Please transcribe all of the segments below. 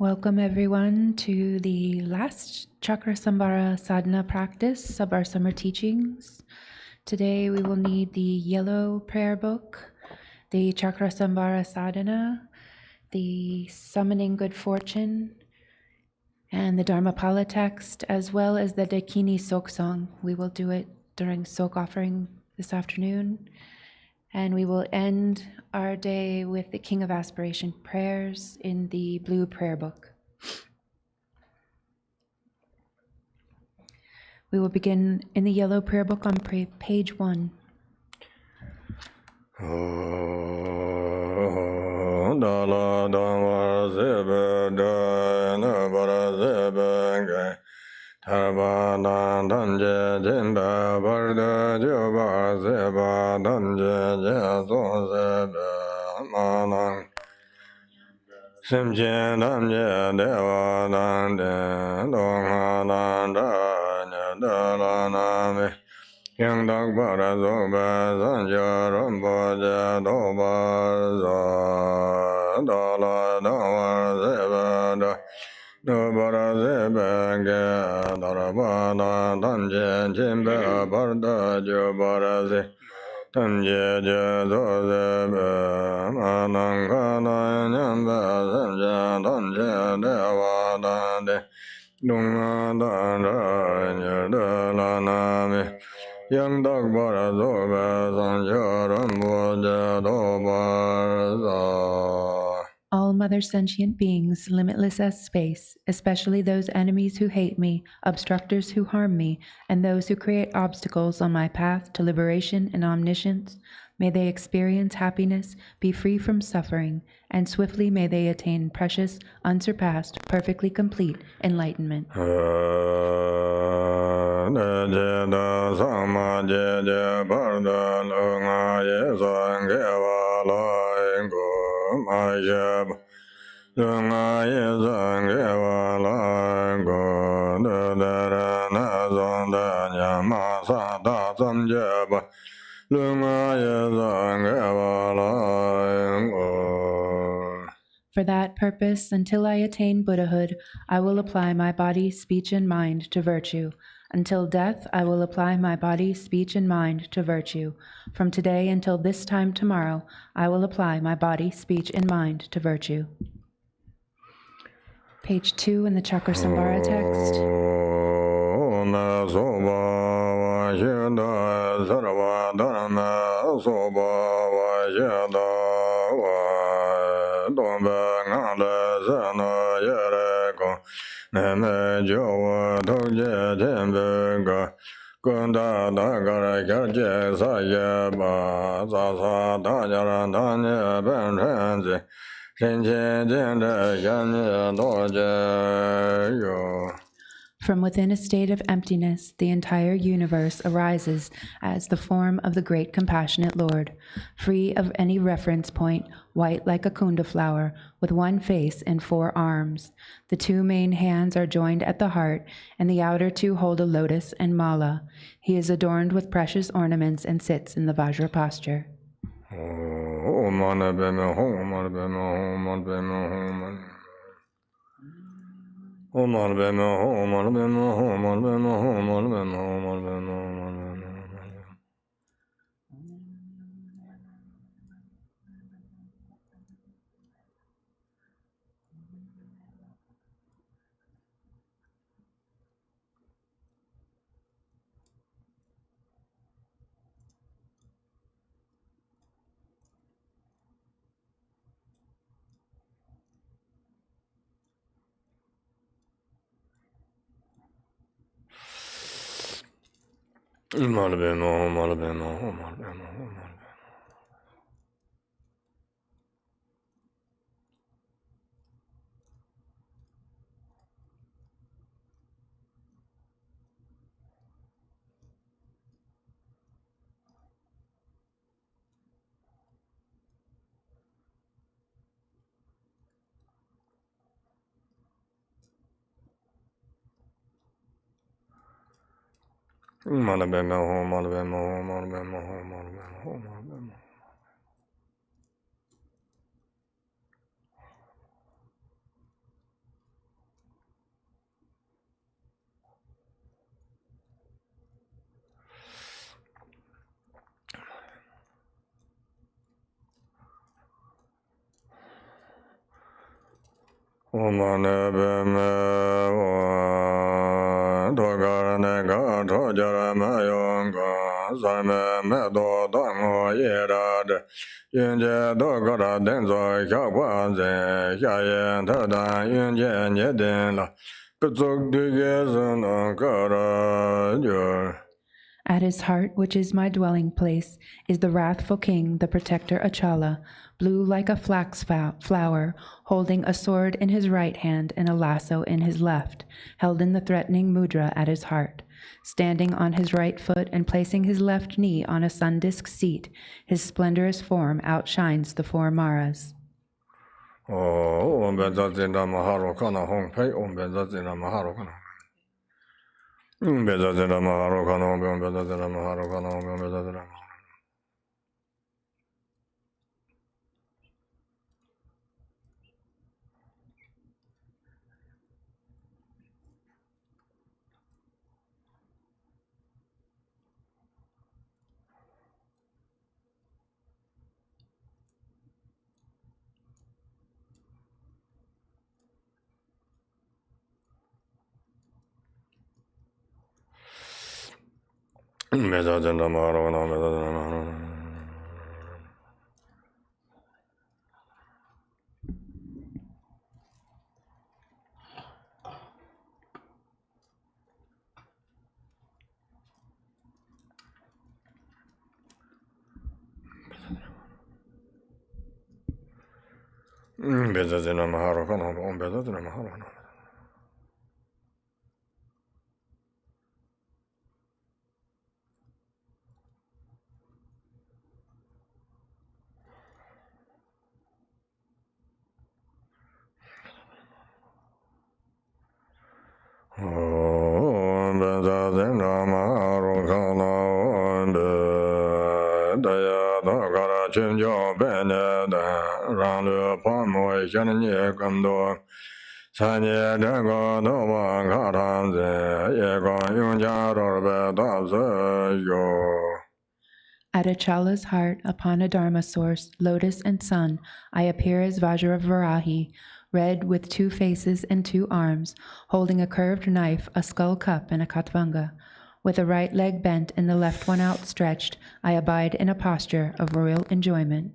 Welcome everyone to the last Cakrasamvara sadhana practice of our summer teachings. Today we will need the yellow prayer book, the Cakrasamvara sadhana, the summoning good fortune, and the Dharmapala text, as well as the Dakini Sok song. We will do it during Sok offering this afternoon. And we will end our day with the King of Aspiration prayers in the blue prayer book. We will begin in the yellow prayer book on page 1. Yang dak bara zo ba zan ja ram ba ja do ba za da la da wa ze ba da do ba ra ze ba ga da ra ba da dan je jin ba ba da jo ba ra ze dan je je do ze ba ma nan ga na nyam ba zan ja dan je de wa da de dung da ra nya da la na me Yang dak bara zo ba san ja ram bo ja do ba za. All mother sentient beings, limitless as space, especially those enemies who hate me, obstructors who harm me, and those who create obstacles on my path to liberation and omniscience, may they experience happiness, be free from suffering, and swiftly may they attain precious, unsurpassed, perfectly complete enlightenment. For that purpose, until I attain Buddhahood, I will apply my body, speech, and mind to virtue. Until death, I will apply my body, speech, and mind to virtue. From today until this time tomorrow, I will apply my body, speech, and mind to virtue. Page 2 in the Cakrasamvara text. From within a state of emptiness, the entire universe arises as the form of the great compassionate Lord, free of any reference point, white like a kunda flower, with one face and 4 arms. The 2 main hands are joined at the heart, and the outer 2 hold a lotus and mala. He is adorned with precious ornaments and sits in the Vajra posture. At his heart, which is my dwelling place, is the wrathful king, the protector Achala, blue like a flax flower, holding a sword in his right hand and a lasso in his left, held in the threatening mudra at his heart. Standing on his right foot and placing his left knee on a sun-disk seat, his splendorous form outshines the four Maras. At Achala's heart, upon a dharma source, lotus and sun, I appear as Vajravarahi, red with 2 faces and 2 arms, holding a curved knife, a skull cup, and a katvanga. With a right leg bent and the left one outstretched, I abide in a posture of royal enjoyment.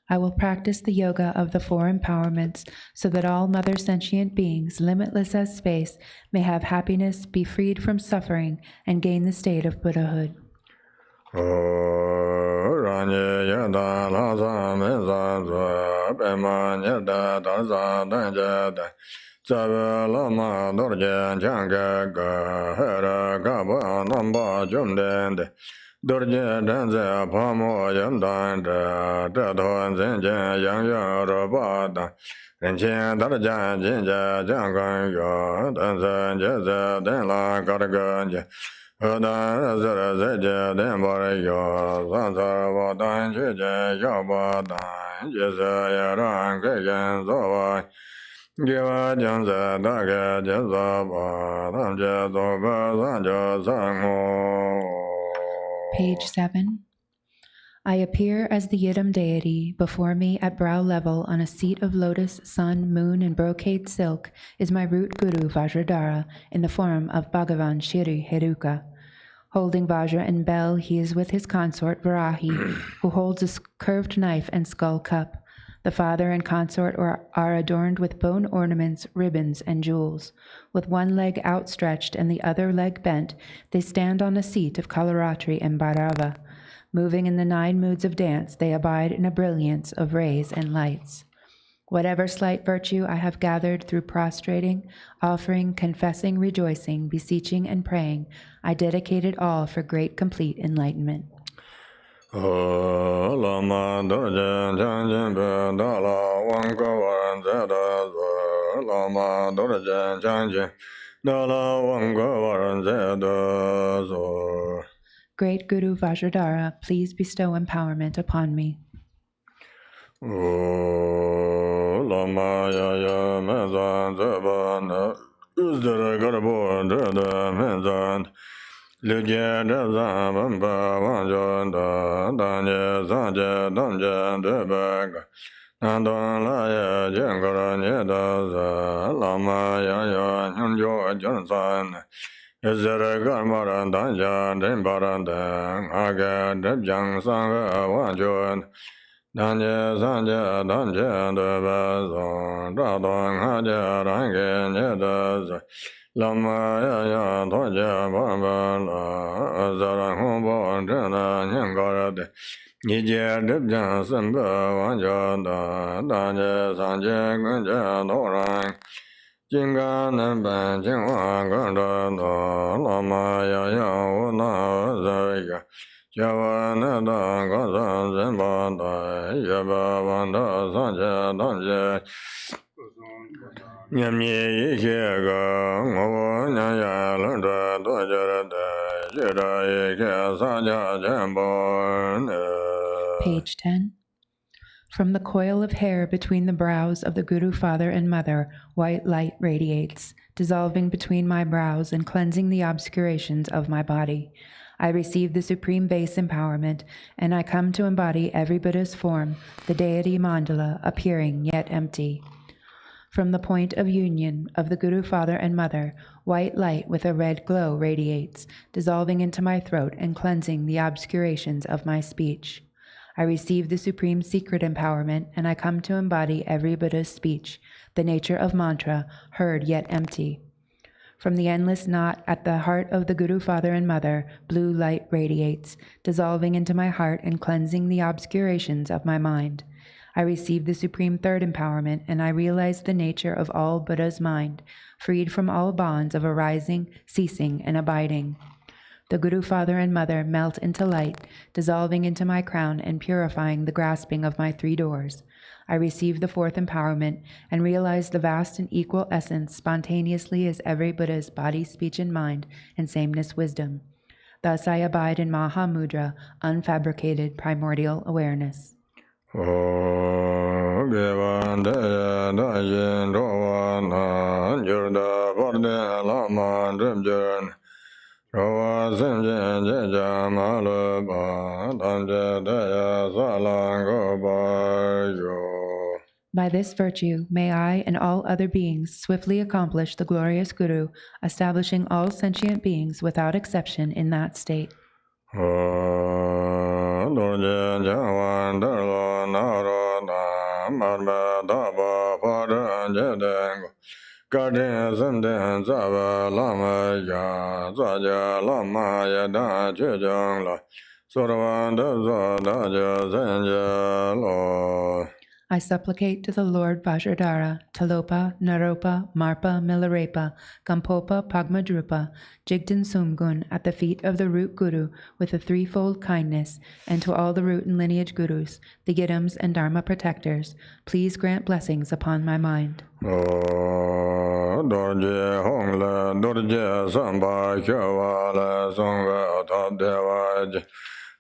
I will practice the yoga of the 4 empowerments so that all mother sentient beings, limitless as space, may have happiness, be freed from suffering, and gain the state of Buddhahood. Ranye Yada Laza Meza Bema Nyeda Darza Danjada Zaba Lama Dorje Janga Hera Gaba Namba Jumdende Dorje Danza Pamo Yamdanda Dadon Zenja Yang Yarabada Rinchen Darja Jinja Jangan Yo Danza Jaza Denla Garganja Hada Zara Zaja Dembara Yo Zanzara Vadan Jija Yabadan Jeza Yaran Gagan Zawa Giva Janza Daga Jazaba Damja Zoba Zanja Zango. Page 7. I appear as the Yidam deity. Before me at brow level on a seat of lotus, sun, moon, and brocade silk is my root guru Vajradhara in the form of Bhagavan Shri Heruka. Holding Vajra and bell, he is with his consort Varahi, who holds a curved knife and skull cup. The father and consort are adorned with bone ornaments, ribbons, and jewels. With one leg outstretched and the other leg bent, they stand on a seat of Kalaratri and Bhairava. Moving in the 9 moods of dance, they abide in a brilliance of rays and lights. Whatever slight virtue I have gathered through prostrating, offering, confessing, rejoicing, beseeching, and praying, I dedicate it all for great complete enlightenment. Lama Dorje Janjin Dala Wangawaran Zeda Lama Dorje Janjin Dala Wangawaran Zeda. Great Guru Vajradhara, please bestow empowerment upon me. Lama Yaya Mezan Zebana Uzdara Garbo Dada Mezan Lugya Dazan Bamba Wanjon Danye Zanje Damje Debeg Nandon Laya Jengara Nyedaza Lama Yaya Nyunjo Jonsan Izara Garmaran Danja Dimbaran Dang Aga Debjang Sanga Wanjon Danje Zanje Danje Debezon Dadon Haja Range Nyedaza Lama Yaya Dorje Barbala Zara Humbo Jana Nyangarade Nije Dibjan Simba Wanjada Danje Sanje Gunja Dorang Jinga Nemban Jingwa Ganda Lama Yaya Una Zaya Java Neda Gaza Zimbanda Yaba Vanda Sanje Danje Nyamye Yega Ngobo Nyaya Lunda Dojara Jira Yeke Saja Jambon. Page 10. From the coil of hair between the brows of the Guru Father and Mother, white light radiates, dissolving between my brows and cleansing the obscurations of my body. I receive the supreme base empowerment, and I come to embody every Buddha's form, the deity Mandala, appearing yet empty. From the point of union of the Guru Father and Mother, white light with a red glow radiates, dissolving into my throat and cleansing the obscurations of my speech. I receive the supreme secret empowerment, and I come to embody every Buddha's speech, the nature of mantra, heard yet empty. From the endless knot at the heart of the Guru Father and Mother, blue light radiates, dissolving into my heart and cleansing the obscurations of my mind. I receive the supreme third empowerment, and I realize the nature of all Buddha's mind, freed from all bonds of arising, ceasing, and abiding. The Guru Father and Mother melt into light, dissolving into my crown and purifying the grasping of my 3 doors. I receive the fourth empowerment and realize the vast and equal essence spontaneously as every Buddha's body, speech, and mind, and sameness wisdom. Thus I abide in Maha Mudra, unfabricated primordial awareness. By this virtue, may I and all other beings swiftly accomplish the glorious Guru, establishing all sentient beings without exception in that state. Dorje Jawan Darlo Naro Marba Daba Pada Jedeng Garchen Senden Zaba Lama Ya Zaja Lama Yada Jejong La I supplicate to the Lord Vajradhara, Talopa, Naropa, Marpa, Milarepa, Gampopa, Pagmadrupa, Jigdan Sumgun at the feet of the root guru with a threefold kindness, and to all the root and lineage gurus, the Gidams and Dharma protectors, please grant blessings upon my mind. Dorje hongle, dorje samba, kyavala, songva, tadevaj.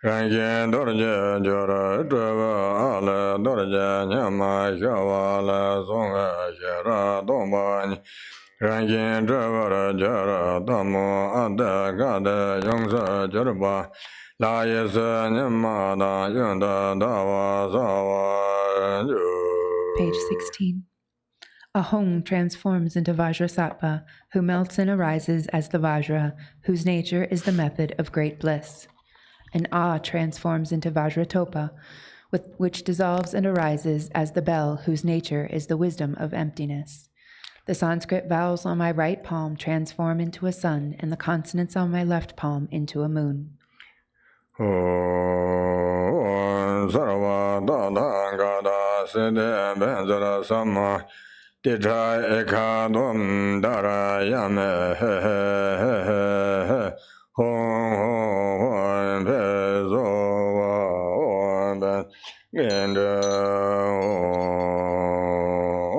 Rinchen dorje jora, drava, ale, dorje, nyama, kyavala, songva, shera, dombany. Rinchen drava, jara, damo, ade, gade, yongsa, jarba. La yesa, nyama, da, yunda, dawa, sawa, Page 16. A Hong transforms into Vajrasattva, who melts and arises as the Vajra, whose nature is the method of great bliss. An Ah transforms into Vajratopa, which dissolves and arises as the bell, whose nature is the wisdom of emptiness. The Sanskrit vowels on my right palm transform into a sun, and the consonants on my left palm into a moon. Sarva dada gada sede benzara sama titra ekadom dara yame he he he he he hong hong hong bezo wa hong ben gende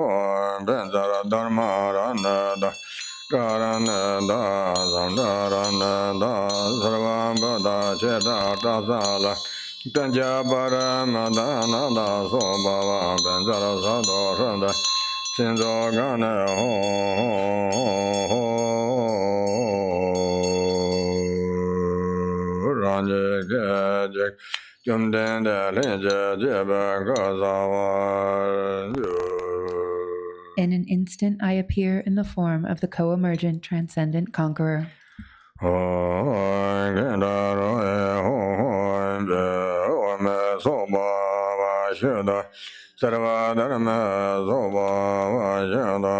hong benzara dharma rana da karana da zamdarana da sarva bada cheta dasala Tanja bara madana da so bava benzara sado shanda sinzo gane ho ranje gejek jumden de linje jebe gazawa. In an instant, I appear in the form of the co-emergent transcendent conqueror. Sarva dharma soba vajada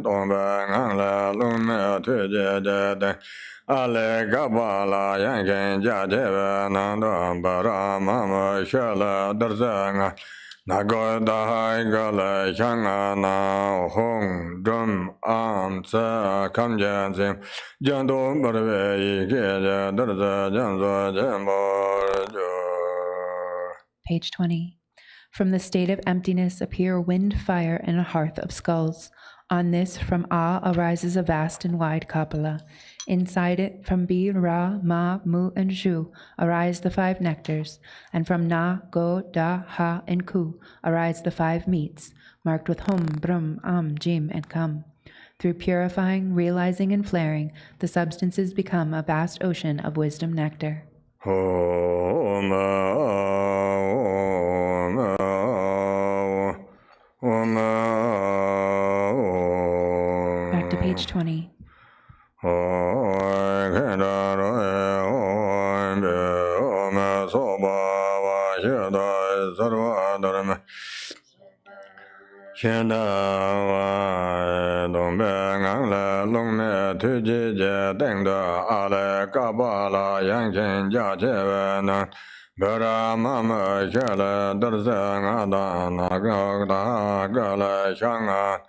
tombe ngangle lume tuje jede ale gabala yankin jajeve nanda bara mama shala darzanga Nagodahai gala changa na hong drum am tsa kam jansim jando barve ike darza janzo jambo. Page 20. From the state of emptiness appear wind, fire, and a hearth of skulls. On this, from Ah arises a vast and wide Kapala. Inside it, from Bi, Ra, Ma, Mu, and Shu, arise the five nectars, and from Na, Go, Da, Ha, and Ku arise the five meats, marked with Hum, Brum, Am, Jim, and Kam. Through purifying, realizing, and flaring, the substances become a vast ocean of wisdom nectar. Back to page 20. Shenda dombe ngangle longme tuje je dengda ale kabala yankin ja cheve na Bara mama shele darze ngada nagda gale shanga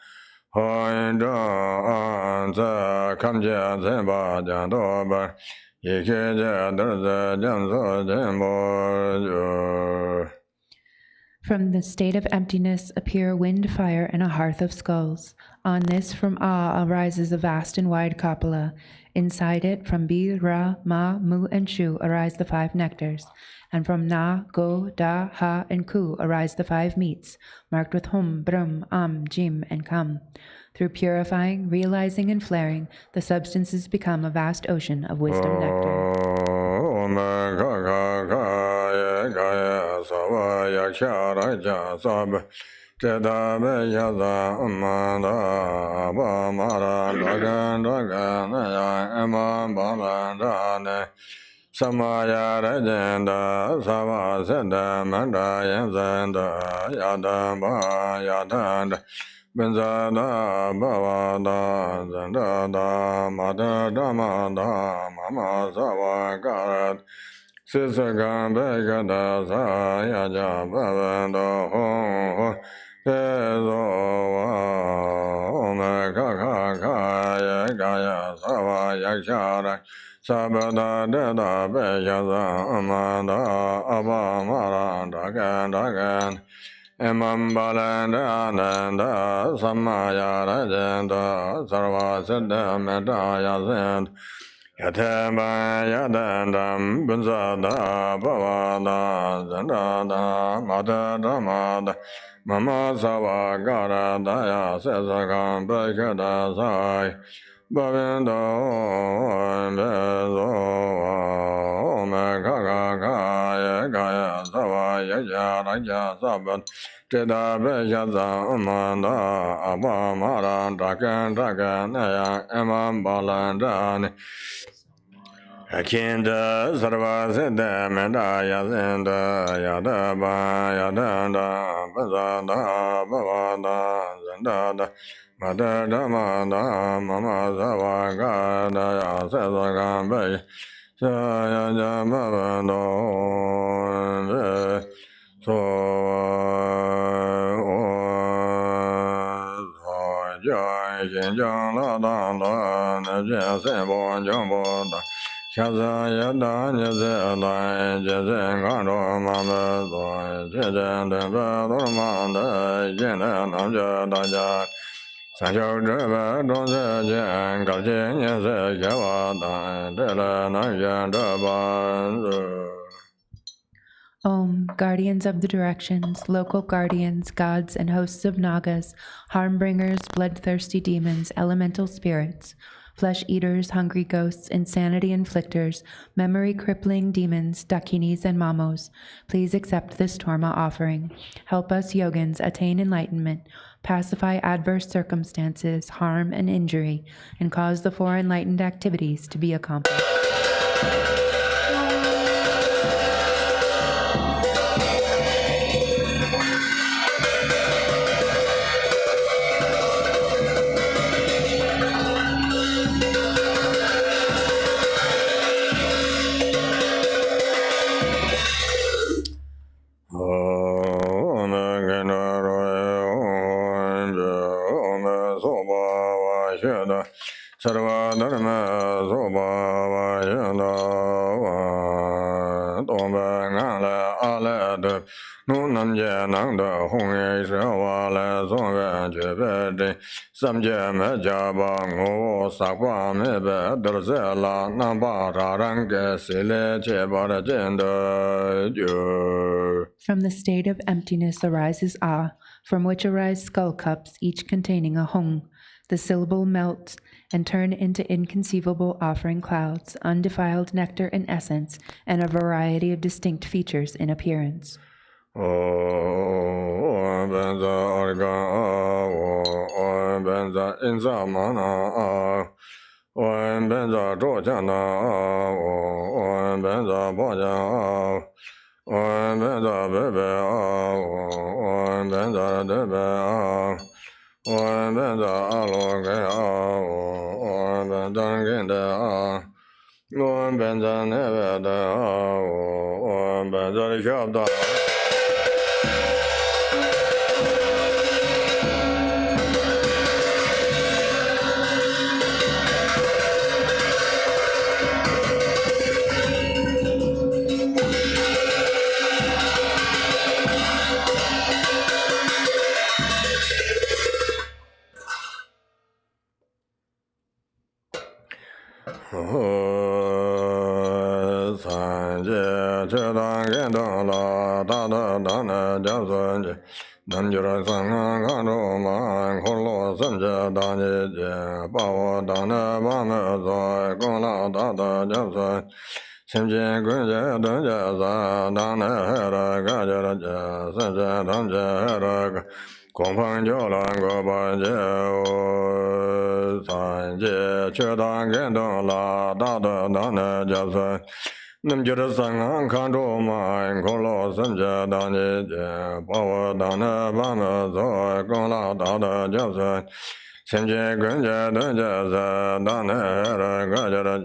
Hoin zhang ze kamje zemba jando bar Yike je darze janso jembo. From the state of emptiness appear wind, fire, and a hearth of skulls. On this, from Ah arises a vast and wide Kapala. Inside it, from Bi, Ra, Ma, Mu, and Shu arise the five nectars. And from Na, Go, Da, Ha, and Ku arise the five meats, marked with Hum, Brum, Am, Jim, and Kam. Through purifying, realizing, and flaring, the substances become a vast ocean of wisdom nectar. Samaya Rajenda Sava Senda Manda Yanzenda Yadamba Yadanda Benzada Bavada Zenda Mada Damada Mama Sava Garat Sisagan Begada Sayaja Bavanda Ho Tezo Ome Kaka Kaya Gaya Sava Yakshara Sabada Deda Bejaza Amanda Abba Mara Dagan Dagan Emam Balanda Nanda Samaya Rajenda Sarva Siddha Medaya Zend Yatamba Yadandam Bunzada Bhavada Zendada Mada Damada Mama Sava Gara Daya Sesakam Bekada Sai Bavindo Bezo Ome Kaka Kaya Kaya Sava Yakya Rakya Sabat Tida Bejaza Amanda Abba Mara Drakan Drakan Naya Emam Balandani Akinda Sarva Siddha Medaya Zinda Yadaba Yadanda Bazada Bhavada Zindada Madada Mada Mama Zava Gada Sesakam Bay Saya Jamavando So Jai Jinjang La Dan La Naja Sebo Jumbo Shaza Yada Nyaze Dai Jaze Garo Mama Doi Jajan Deba Dormanda Jena Namja Daja Sanjo Dreba Donze Jan Galje Nyaze Jawa Dai Dela Namja Deba Om, guardians of the directions, local guardians, gods and hosts of Nagas, harm-bringers, bloodthirsty demons, elemental spirits, flesh-eaters, hungry ghosts, insanity inflictors, memory-crippling demons, dakinis and mamos, please accept this Torma offering. Help us yogins attain enlightenment, pacify adverse circumstances, harm and injury, and cause the four enlightened activities to be accomplished. Sarva Dharma Soba Vajana Tomba Ngala Ale De Nunam Je Nang De Hong Ye Shwa Le Song Ve Je Be De Sam Je Me Ja Ba Ngo Sakwa Me Be Der Se La Nam Ba Ra Rang Ge Si Le Che Ba De Jen De Ju. From the state of emptiness arises Ah, from which arise skull cups, each containing a Hong. The syllable melts and turn into inconceivable offering clouds, undefiled nectar in essence, and a variety of distinct features in appearance. Benza Arga Benza Inza Mana Benza Drojana Benza Boja Benza Bebe Benza Debe Benza Aloge Benza Ginde Benza Nevada Benza Shabda Namjura Sangha Roma Kolo Sanja Dani Bawa Dana Bama Zoi Gola Dada Jasa Simji Gunja Dunja Dana Hera Gajara Sanja Danja Hera Kompang Jolan Goba Jeo Sanje Chedan Gendon La Dada Dana Jasa Namjara Sangan Kanto Mai Kolo Sanja Dani Pawa Dana Bama Zoy Kola Dada Jasa Semje Gunja Dunja Dana Hera Gajara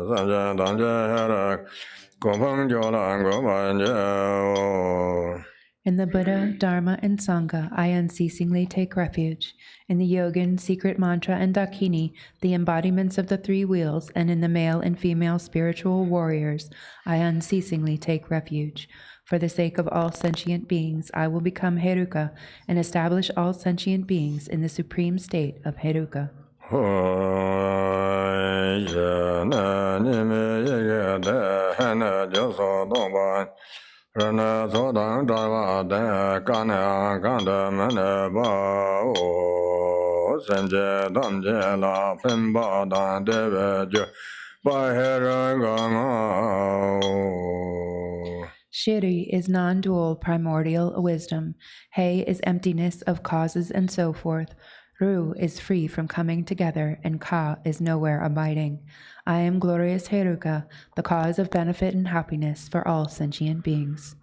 Sanja Danja Hera Kopang Jola Gopanja. In the Buddha, Dharma, and Sangha, I unceasingly take refuge. In the Yogin, secret mantra, and Dakini, the embodiments of the three wheels, and in the male and female spiritual warriors, I unceasingly take refuge. For the sake of all sentient beings, I will become Heruka and establish all sentient beings in the supreme state of Heruka. Rana Sodang Dava De Kana Kanda Mene Bao Senje Damje La Pimba Dan Deve Ju Bahera Gama. Shiri is non-dual primordial wisdom. He is emptiness of causes and so forth. Ru is free from coming together, and Ka is nowhere abiding. I am glorious Heruka, the cause of benefit and happiness for all sentient beings.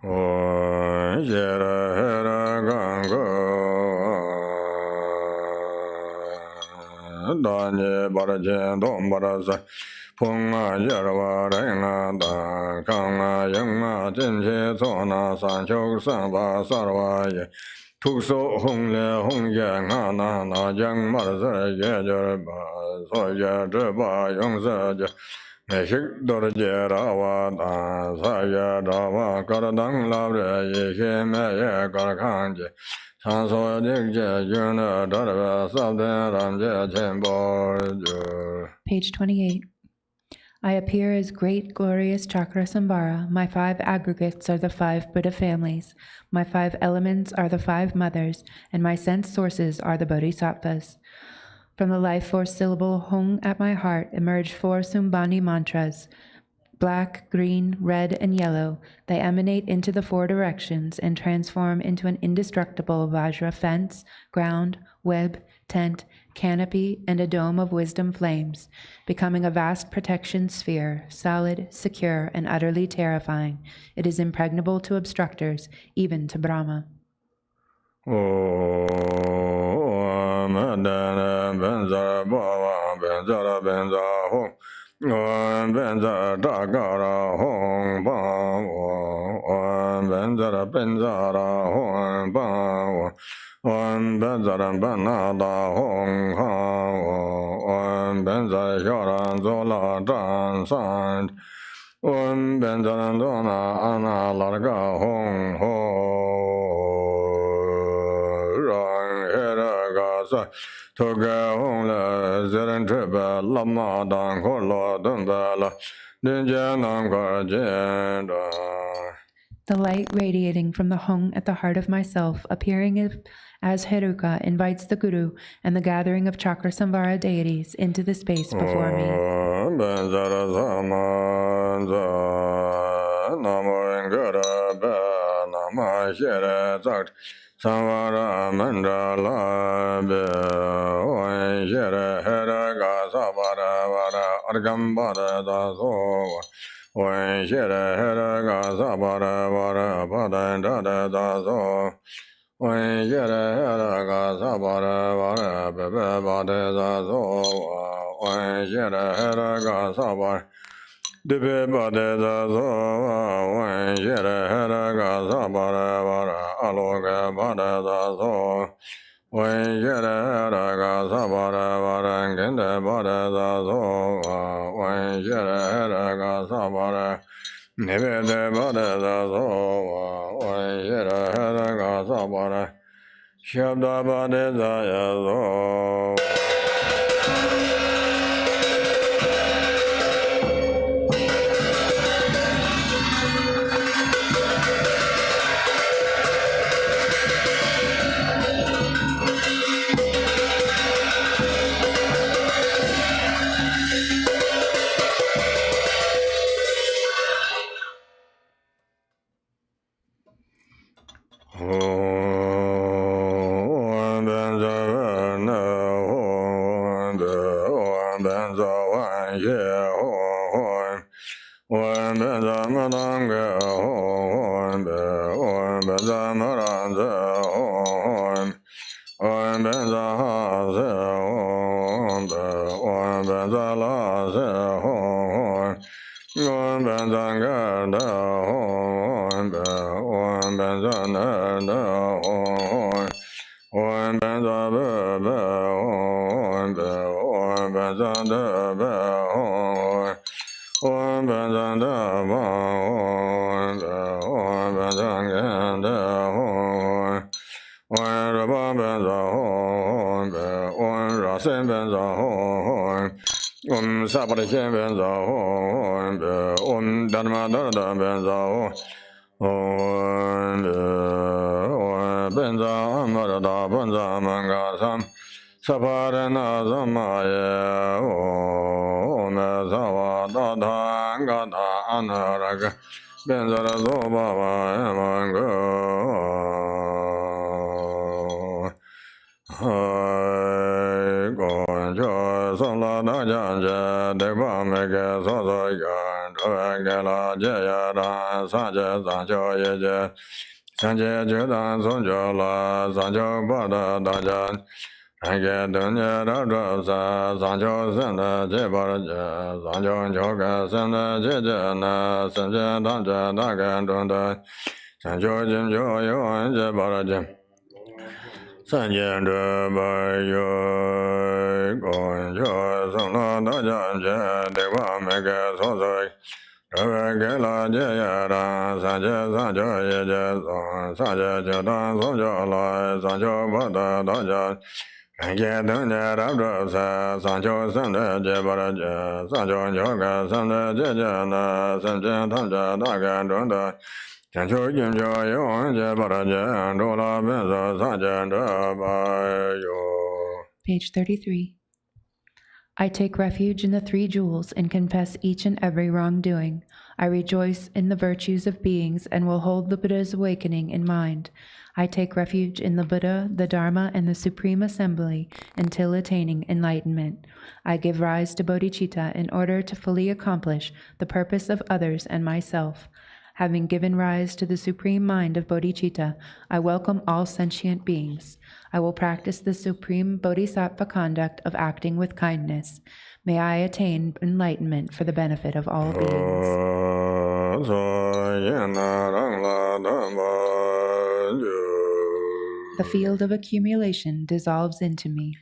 Punga Yarva Renga Da Kanga Yanga Jinji Zona Sanchok Samba Sarvaye Tukso Hongle Hongye Ngana Na Yang Marza Yejerba Soya Dreba Yongza Meshik Dorje Rawa Da Saya Rawa Karadang Labre Yeke Meye Karakanje Sanso Dikje Yuna Darva Sabden Ramje Chenpo. Page 28. I appear as great glorious Cakrasamvara. My 5 aggregates are the 5 Buddha families. My 5 elements are the 5 mothers, and my sense sources are the bodhisattvas. From the life force syllable Hung at my heart emerge 4 Sumbani mantras, black, green, red, and yellow. They emanate into the 4 directions and transform into an indestructible Vajra fence, ground, web, tent, canopy, and a dome of wisdom flames, becoming a vast protection sphere, solid, secure, and utterly terrifying. It is impregnable to obstructors, even to Brahma. One Benzaran Banada Hong Kong, one Benza Yoran Zola Dan Sand, one Benzaran Dona Anna Larga Hong Ho, Rang Heragasa, Toga Hong La Zeran Triba, Lama Dan Kolo Dumbala, Dinjanam Garjenda. The light radiating from the Hung at the heart of myself, appearing as Heruka, invites the Guru and the gathering of Cakrasamvara deities into the space before me. Samvara Mandala Shere Heraga Savara Vara Argambara Daso When Shere Heraga Savara Vara Padanda Daso When Shere Heraga Savara Vara Bebe Bade Daso When Shere Heraga Savara Dibe Bade Daso When Shere Heraga Savara Vara Aloga Bade Daso when Yeraga Sabara Varangenda Bada Dazo, when Yeraga Sabara Nevede Bada Dazo, when Yeraga Sabara Shabda Bade Dazo. When Page 33. I take refuge in the three jewels and confess each and every wrongdoing. I rejoice in the virtues of beings and will hold the Buddha's awakening in mind. I take refuge in the Buddha, the Dharma, and the Supreme Assembly until attaining enlightenment. I give rise to bodhichitta in order to fully accomplish the purpose of others and myself. Having given rise to the supreme mind of bodhichitta, I welcome all sentient beings. I will practice the supreme bodhisattva conduct of acting with kindness. May I attain enlightenment for the benefit of all beings. The field of accumulation dissolves into me.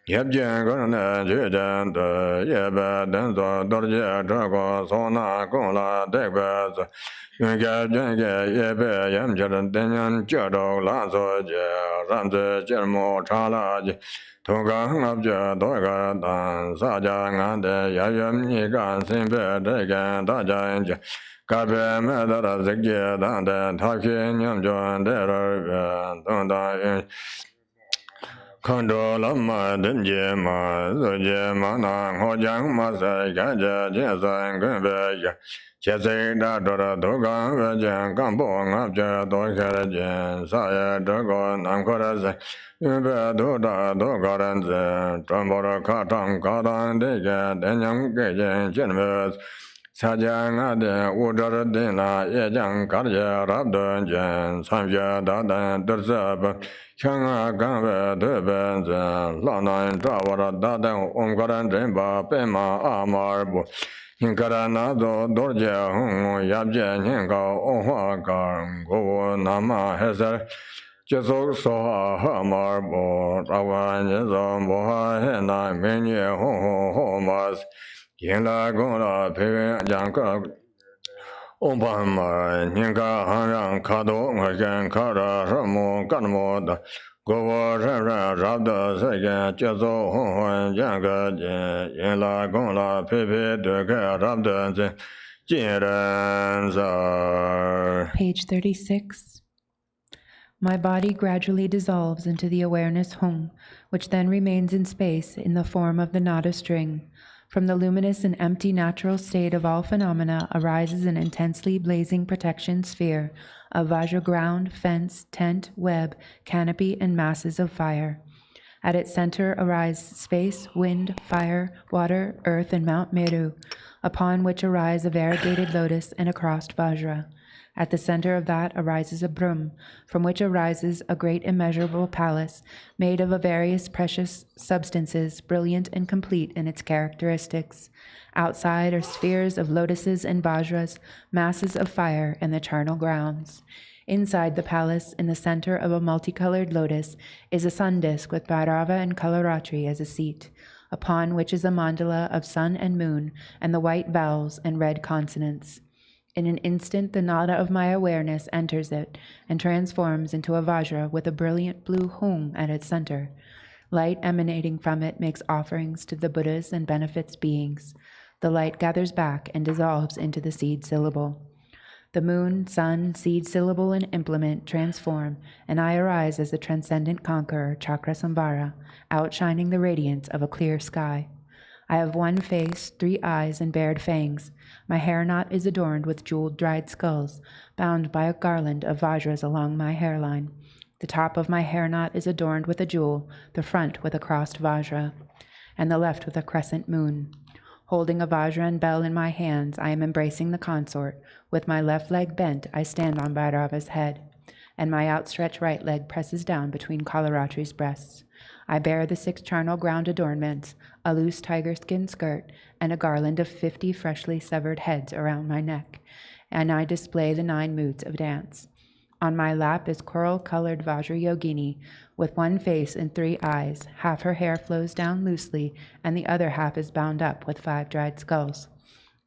Yabjian Gurna Jujan, Yaba Denzo, Dorje, Drago, Sona, Gola, Degbaz, Yunga, Janga, Yebe, Yamjaran, Denyan, Jado, Lazo, Ramze, Jermo, Chala, Toga, Hangabja, Doga, Dan, Saja, Ngande, Yayam, Nigan, Simbe, Degan, Dajan, Gabe, Medara, Ziggy, Danda, Taki, Yamjon, Dera, Donda, Kando Lama Denje Ma Zoje Mana Hojang Masa Gaja Jesa Gumbe Chese Da Dora Doga Vajan Gambo Ngabja Doka Jen Saya Dogo Namkora Yube Doda Dogaranze Trambora Katam Kadan Dega Denyam Gajan Jenmes Sajang Ade Udara Dina Yejang Karja Rabdan Jen Samja Dadan Durzab Changa Gambe Debenzen Lana Drawara Dadan Omgaran Demba Pema Amarbu Hinkaranazo Dorje Hung Yabje Hinga Onhua Gar Go Nama Hezer Jesok Soha Hamarbo Rawan Yezom Boha Hena Menye Hong Homas Yinla Gona Pevin Janka Obama Ninka Hanang Kado Ngajan Kara Ramo Kanamo Da Gowa Rara Rabda Sagan Jezo Hong Janga Yinla Gona Pepe Deka Rabda Jiran Zar. Page 36. My body gradually dissolves into the awareness Hung, which then remains in space in the form of the Nada string. From the luminous and empty natural state of all phenomena arises an intensely blazing protection sphere of Vajra ground, fence, tent, web, canopy, and masses of fire. At its center arise space, wind, fire, water, earth, and Mount Meru, upon which arise a variegated lotus and a crossed Vajra. At the center of that arises a Brahm, from which arises a great immeasurable palace, made of various precious substances, brilliant and complete in its characteristics. Outside are spheres of lotuses and vajras, masses of fire, and the charnel grounds. Inside the palace, in the center of a multicolored lotus, is a sun disk with Bhairava and Kalaratri as a seat, upon which is a mandala of sun and moon, and the white vowels and red consonants. In an instant, the nada of my awareness enters it and transforms into a vajra with a brilliant blue hung at its center. Light emanating from it makes offerings to the Buddhas and benefits beings. The light gathers back and dissolves into the seed syllable. The moon, sun, seed syllable, and implement transform, and I arise as the transcendent conqueror, Cakrasamvara, outshining the radiance of a clear sky. I have one face, 3 eyes, and bared fangs. My hair knot is adorned with jeweled dried skulls, bound by a garland of vajras along my hairline. The top of my hair knot is adorned with a jewel, the front with a crossed vajra, and the left with a crescent moon. Holding a vajra and bell in my hands, I am embracing the consort. With my left leg bent, I stand on Bhairava's head, and my outstretched right leg presses down between Kalaratri's breasts. I bear the 6 charnel ground adornments, a loose tiger skin skirt, and a garland of 50 freshly severed heads around my neck, and I display the 9 moods of dance. On my lap is coral-colored Vajra Yogini, with 1 face and 3 eyes. Half her hair flows down loosely, and the other half is bound up with 5 dried skulls.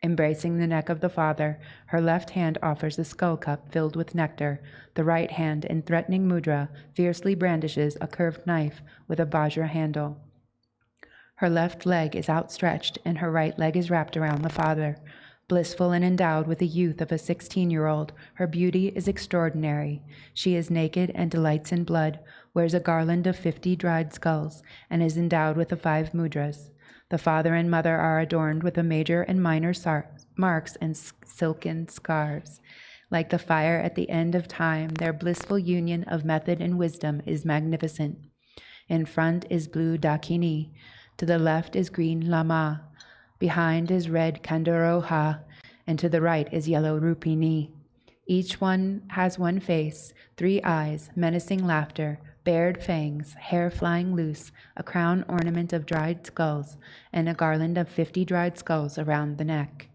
Embracing the neck of the father, her left hand offers a skull cup filled with nectar. The right hand, in threatening mudra, fiercely brandishes a curved knife with a vajra handle. Her left leg is outstretched, and her right leg is wrapped around the father. Blissful and endowed with the youth of a 16-year-old, her beauty is extraordinary. She is naked and delights in blood, wears a garland of 50 dried skulls, and is endowed with the 5 mudras. The father and mother are adorned with the major and minor marks and silken scarves. Like the fire at the end of time, their blissful union of method and wisdom is magnificent. In front is blue Dakini. To the left is green Lama. Behind is red Kandaroha, and to the right is yellow Rupini. Each one has 1 face, 3 eyes, menacing laughter, bared fangs, hair flying loose, a crown ornament of dried skulls, and a garland of 50 dried skulls around the neck.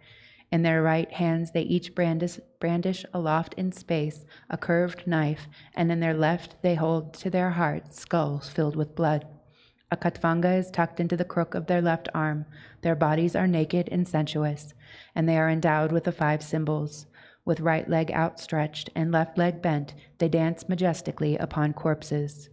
In their right hands they each brandish aloft in space a curved knife, and in their left they hold to their hearts skulls filled with blood. A katvanga is tucked into the crook of their left arm. Their bodies are naked and sensuous, and they are endowed with the 5 symbols. With right leg outstretched and left leg bent, they dance majestically upon corpses.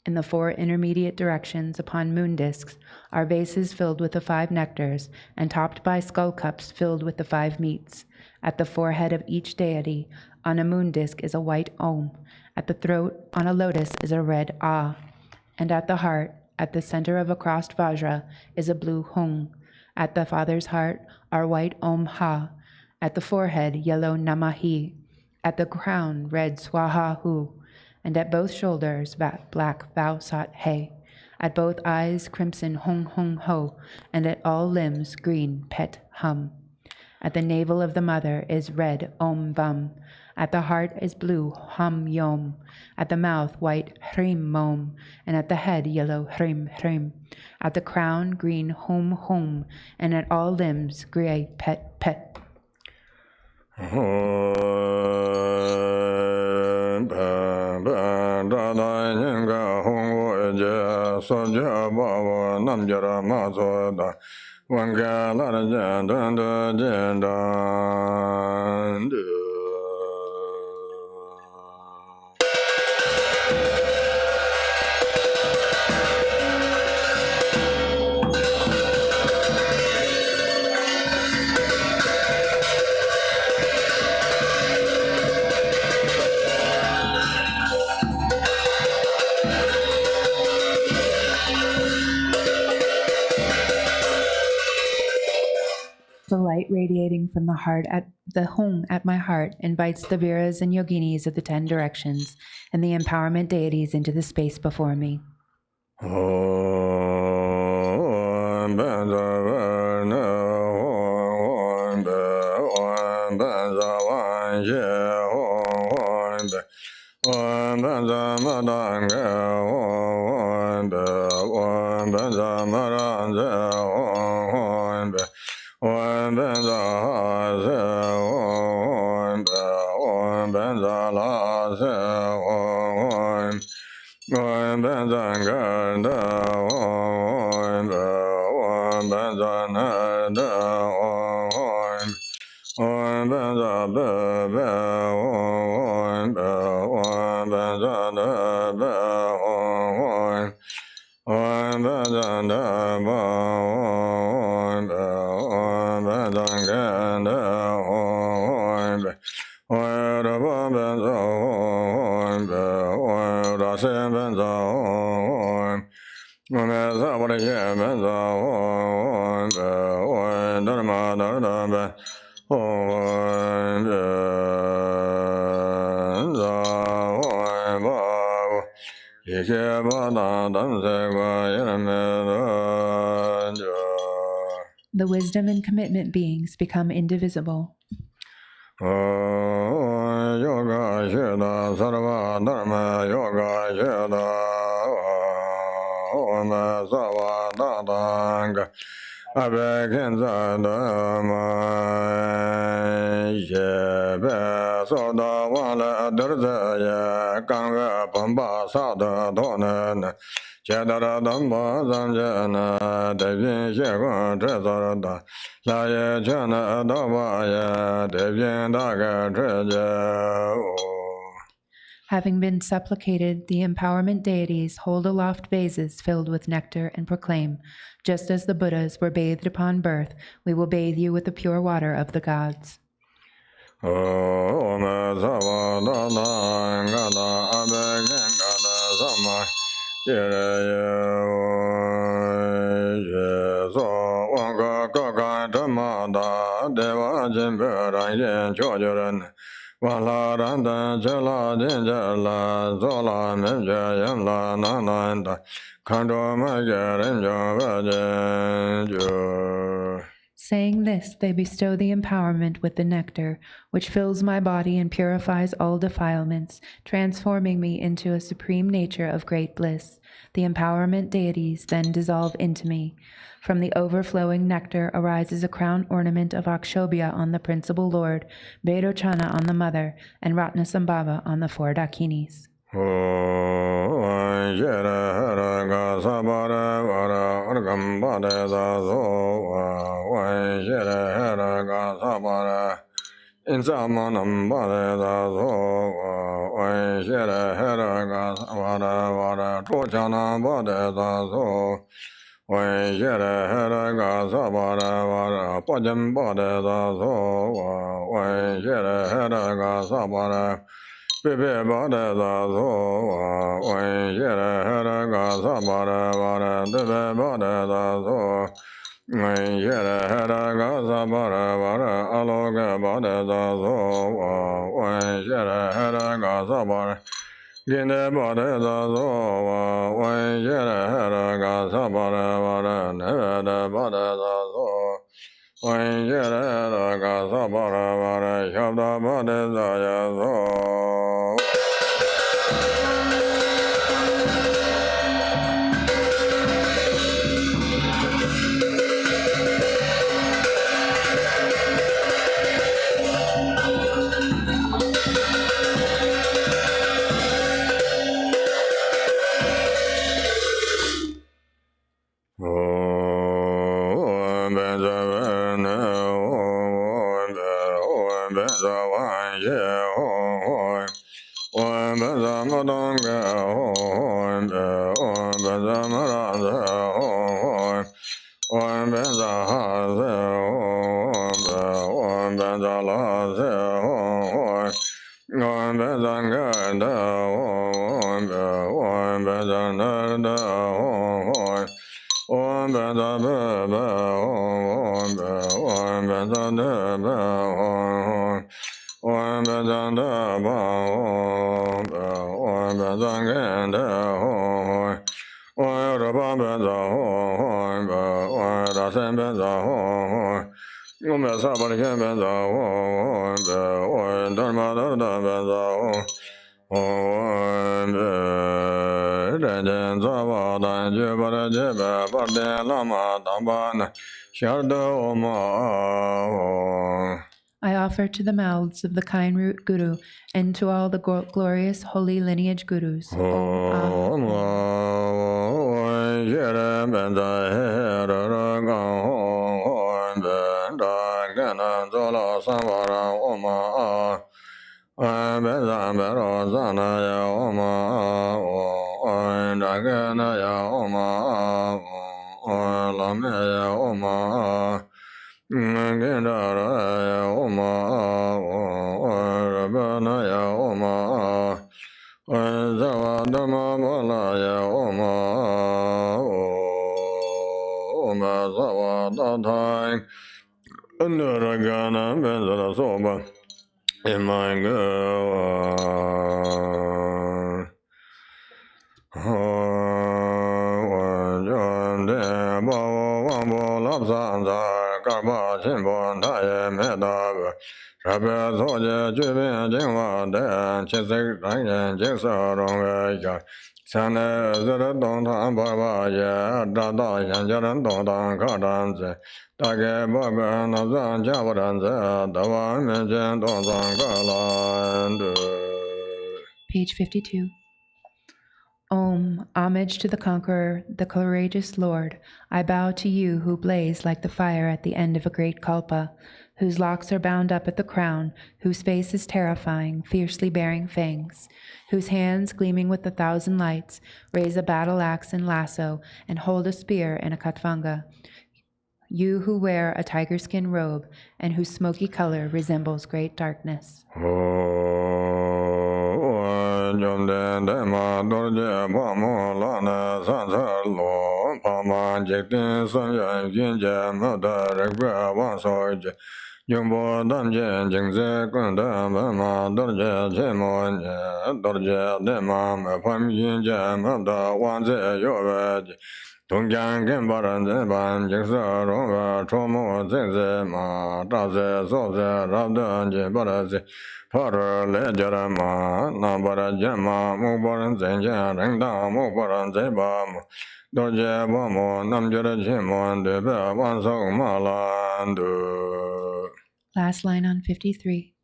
In the 4 intermediate directions upon moon discs are vases filled with the 5 nectars and topped by skull cups filled with the 5 meats. At the forehead of each deity, on a moon disc is a white Om. At the throat, on a lotus, is a red Ah. And at the heart, at the center of a crossed Vajra, is a blue Hung. At the father's heart are white Om Ha. At the forehead, yellow Namahi. At the crown, red Swaha Hu. And at both shoulders, black Vau Sat He. At both eyes, crimson Hung Hung Ho. And at all limbs, green Pet Hum. At the navel of the mother is red Om Bum. At the heart is blue Hum Yom. At the mouth, white Hrim Mom. And at the head, yellow Hrim Hrim. At the crown, green Hum Hum. And at all limbs, gray Pet Pet. The light radiating from the heart at the Hung at my heart invites the Viras and Yoginis of the 10 directions and the empowerment deities into the space before me. The wisdom and commitment beings become indivisible. Yoga Sheda Sarva Dharma Yoga Sheda Om Sava Dadanga Abekinza Dharma Yebe Soda Wala Durzaya Kanga Pamba Sada Donan Chedara Damba Zanjana Devin Shekun Trezarada Laye Chana Davaya Devin Daga Treja. Having been supplicated, the empowerment deities hold aloft vases filled with nectar and proclaim, just as the Buddhas were bathed upon birth, we will bathe you with the pure water of the gods. Saying this, they bestow the empowerment with the nectar, which fills my body and purifies all defilements, transforming me into a supreme nature of great bliss. The empowerment deities then dissolve into me. From the overflowing nectar arises a crown ornament of Akshobhya on the principal lord, Vairochana on the mother, and Ratnasambhava on the 4 dakinis. One Jera Hera Sabara Vara Orgam Bade Zazo One Jera Hera Sabara Insamanam Bade Zazo One Jera Hera Sabara Vara Trochana Bade Zazo One Jera Hera Sabara Vara Pajam Bade Zazo One Jera Hera Sabara Pipe Bade Zazo One Jera Hera Sabara Vara Debe Bade Zazo One Jera Hera Sabara Vara Aloga Bade Zazo One Jera Hera Sabara Ginde Bade Zazo One Jera Hera Sabara Vara Nevada Bade Zazo One Jera Hera Sabara Vara Shabda Bade Zayazo I offer to the mouths of the kind root Guru and to all the glorious holy lineage Gurus. Page 52. Om, homage to the conqueror, the courageous Lord. I bow to you who blaze like the fire at the end of a great kalpa, whose locks are bound up at the crown, whose face is terrifying, fiercely bearing fangs, whose hands, gleaming with 1,000 lights, raise a battle axe and lasso and hold a spear and a katvanga. You who wear a tiger skin robe and whose smoky color resembles great darkness. Last line on 53.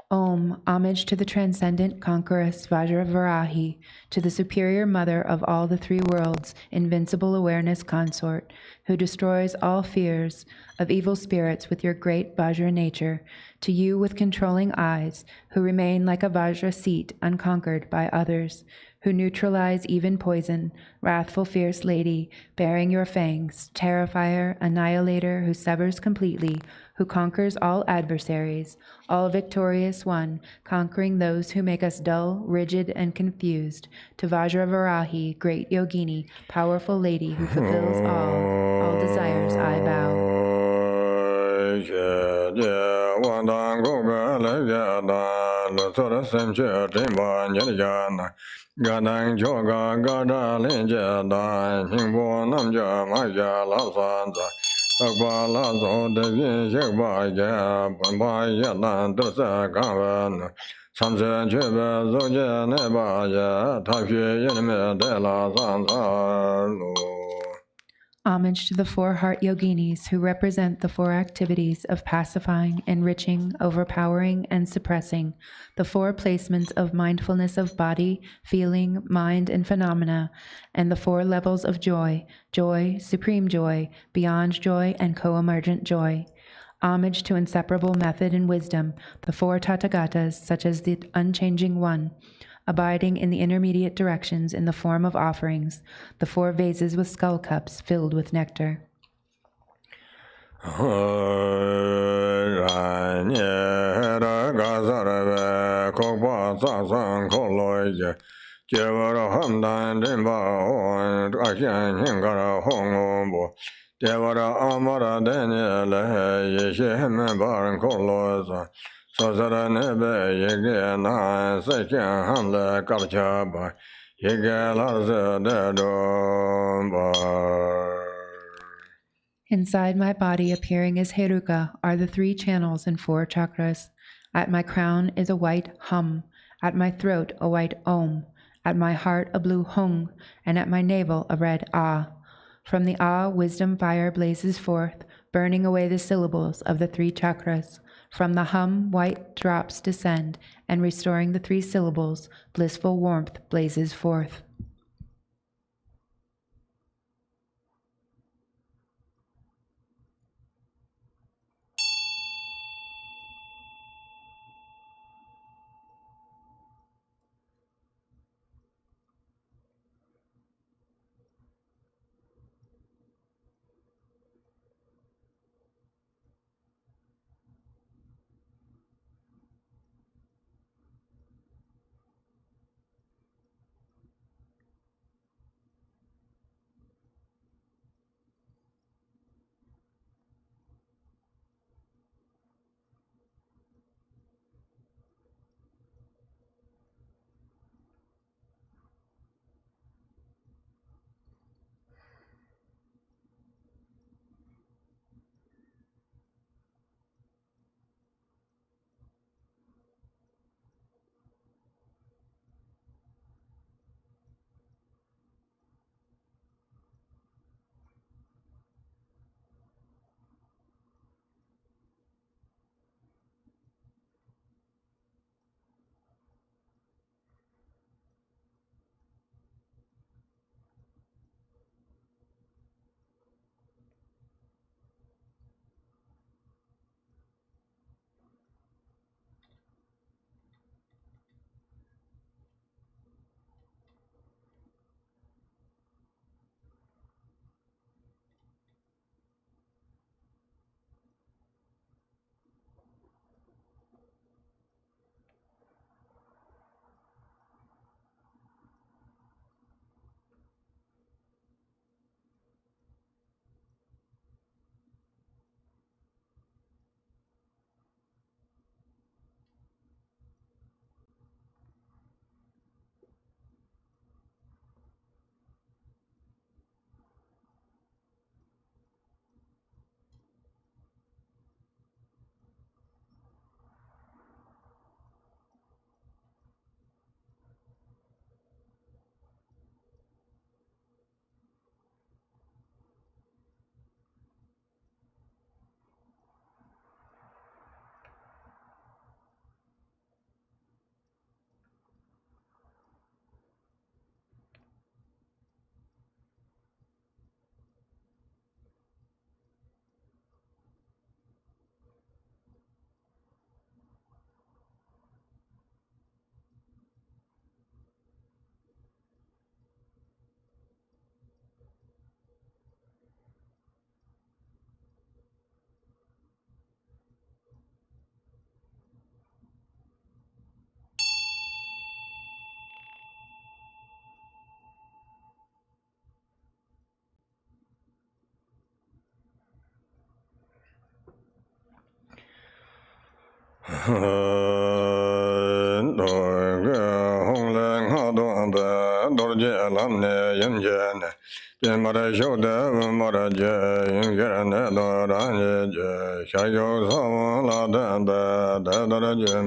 Om, homage to the transcendent conqueress Vajravarahi, to the superior mother of all the three worlds, invincible awareness consort, who destroys all fears of evil spirits with your great Vajra nature, to you with controlling eyes, who remain like a Vajra seat unconquered by others, who neutralize even poison, wrathful fierce lady, bearing your fangs, terrifier, annihilator, who severs completely, who conquers all adversaries, all victorious one, conquering those who make us dull, rigid, and confused, to Vajravarahi, great yogini, powerful lady who fulfills all desires I bow. Gadang choga gada linja da hingbo namja maja la sanza takpa la so de yin shekpa ya panpa ya lan dursa kawan samse chebe zoje ne ba ya tapshe yin me de la sanza lo. Homage to the four heart yoginis who represent the four activities of pacifying, enriching, overpowering, and suppressing, the four placements of mindfulness of body, feeling, mind, and phenomena, and the four levels of joy, joy, supreme joy, beyond joy, and co-emergent joy. Homage to inseparable method and wisdom, the four Tathagatas, such as the unchanging one, abiding in the intermediate directions in the form of offerings, the four vases with skull cups filled with nectar. Inside my body, appearing as Heruka, are the three channels and four chakras. At my crown is a white hum, at my throat a white om, at my heart a blue hung, and at my navel a red ah. From the ah, wisdom fire blazes forth, burning away the syllables of the three chakras. From the hum, white drops descend, and restoring the three syllables, blissful warmth blazes forth. Dorje Lamne Yen Mara Shoda Maraja Ingarana Doranje Shayo Savala Dadarajan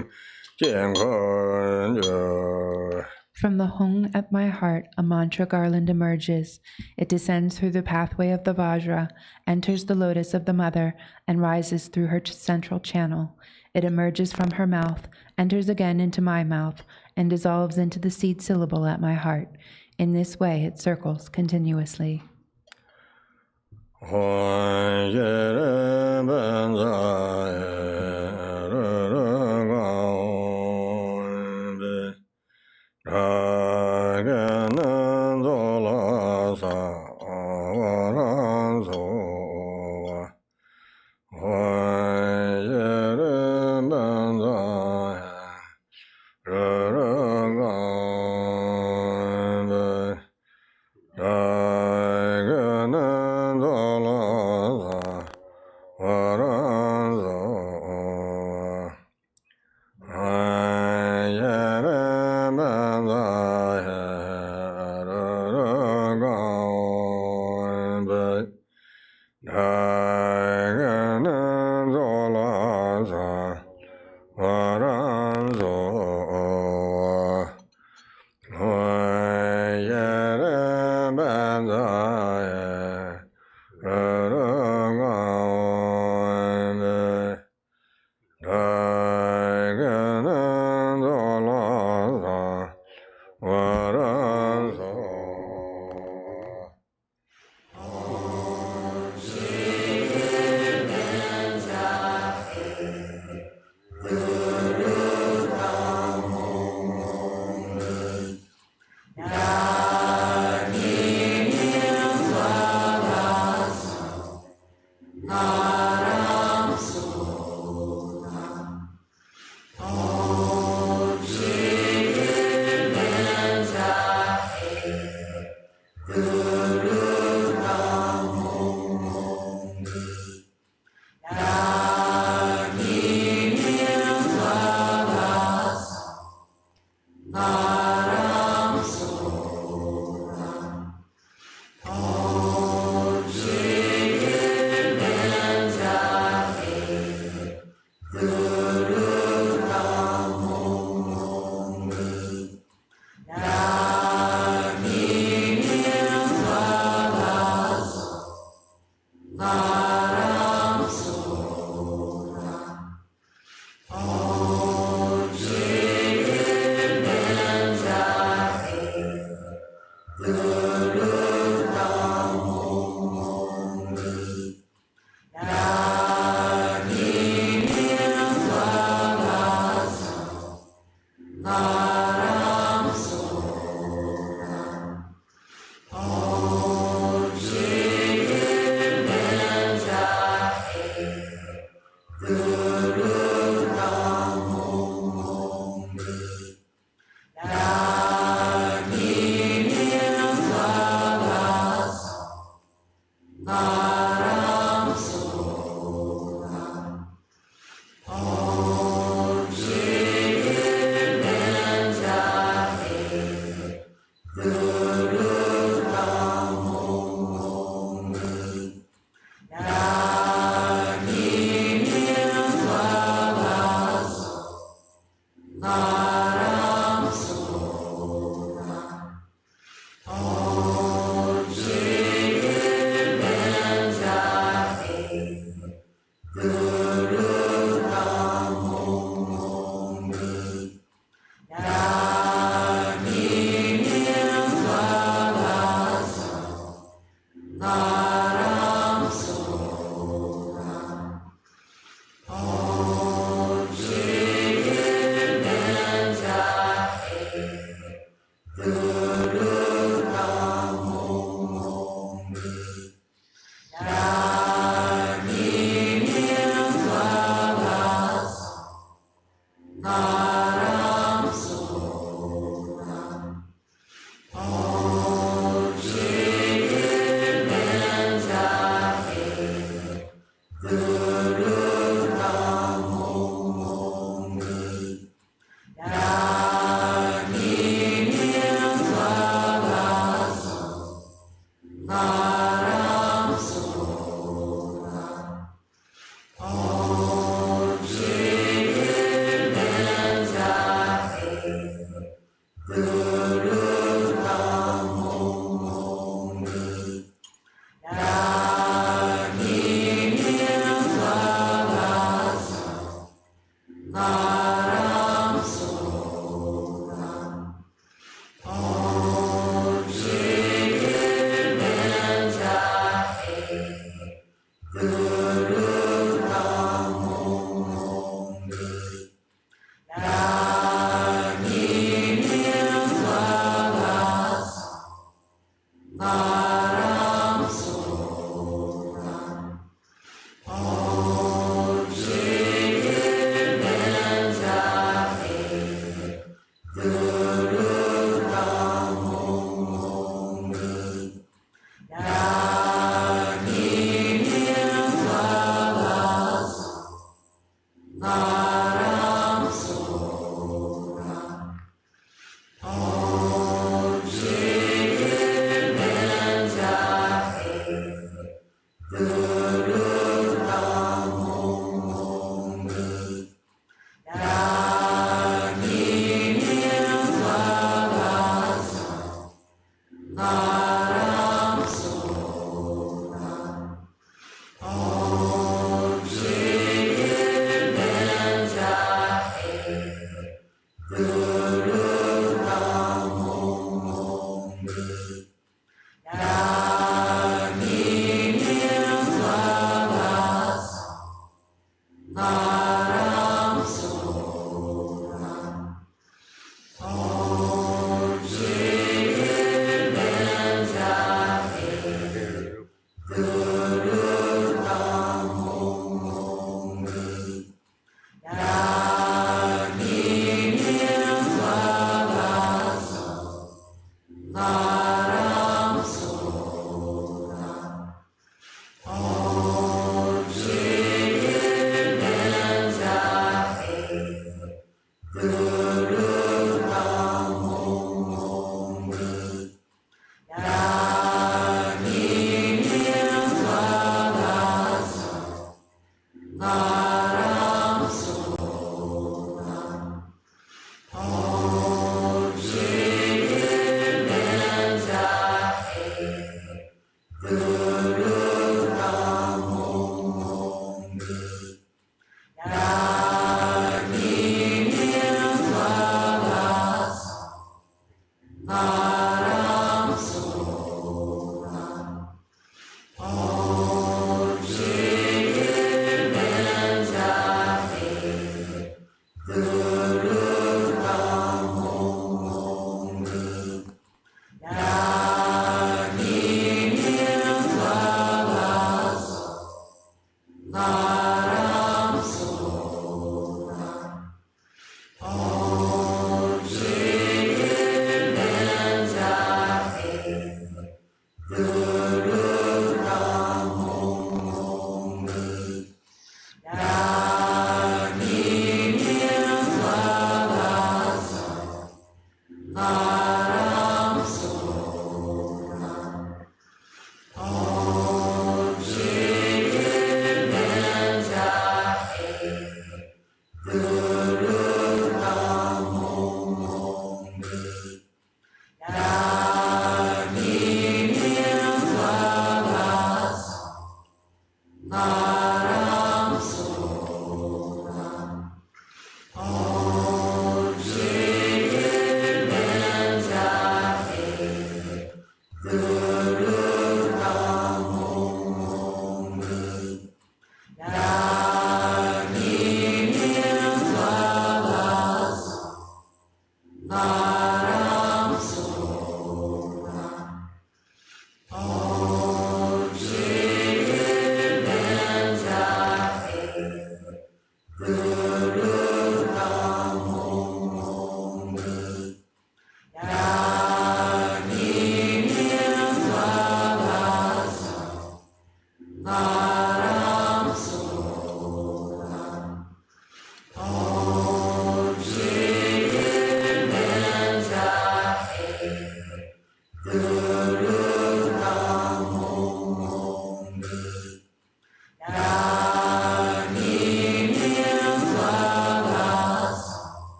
Jenko. From the hung at my heart, a mantra garland emerges. It descends through the pathway of the Vajra, enters the lotus of the mother, and rises through her central channel. It emerges from her mouth, enters again into my mouth, and dissolves into the seed syllable at my heart. In this way, it circles continuously.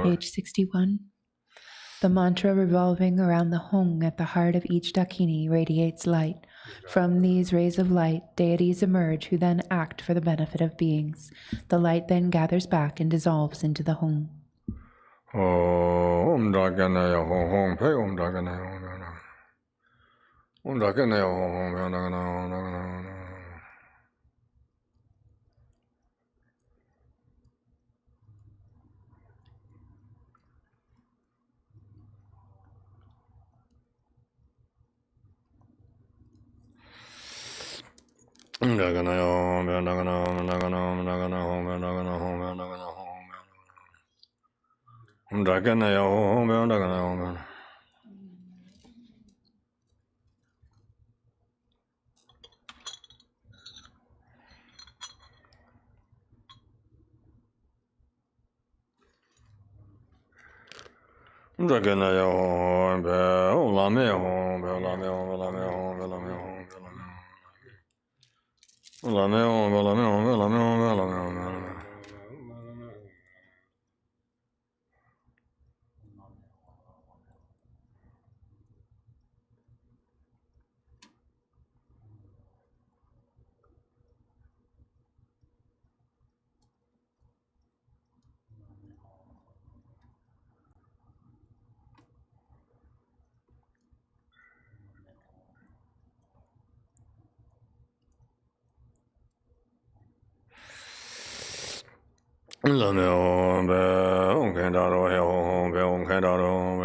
Page 61. The mantra revolving around the Hong at the heart of each Dakini radiates light. From these rays of light, deities emerge who then act for the benefit of beings. The light then gathers back and dissolves into the Hong. Om Daganaya Hong Hong Pei Om Daganaya Om Daganaya Hong Hong Pei Om Daganaya Om Daganaya Om Daganaya Om Daganaya Om Daganaya Om Daganaya Om Daganaya Om Daganaya Om Daganaya Om Daganaya Daganaya Om Om Lama Om Lama Om Lama Om Lama Om Lama Om Lama Om Lama Om Lama Om Lameo, Unkendaro, Unkendaro,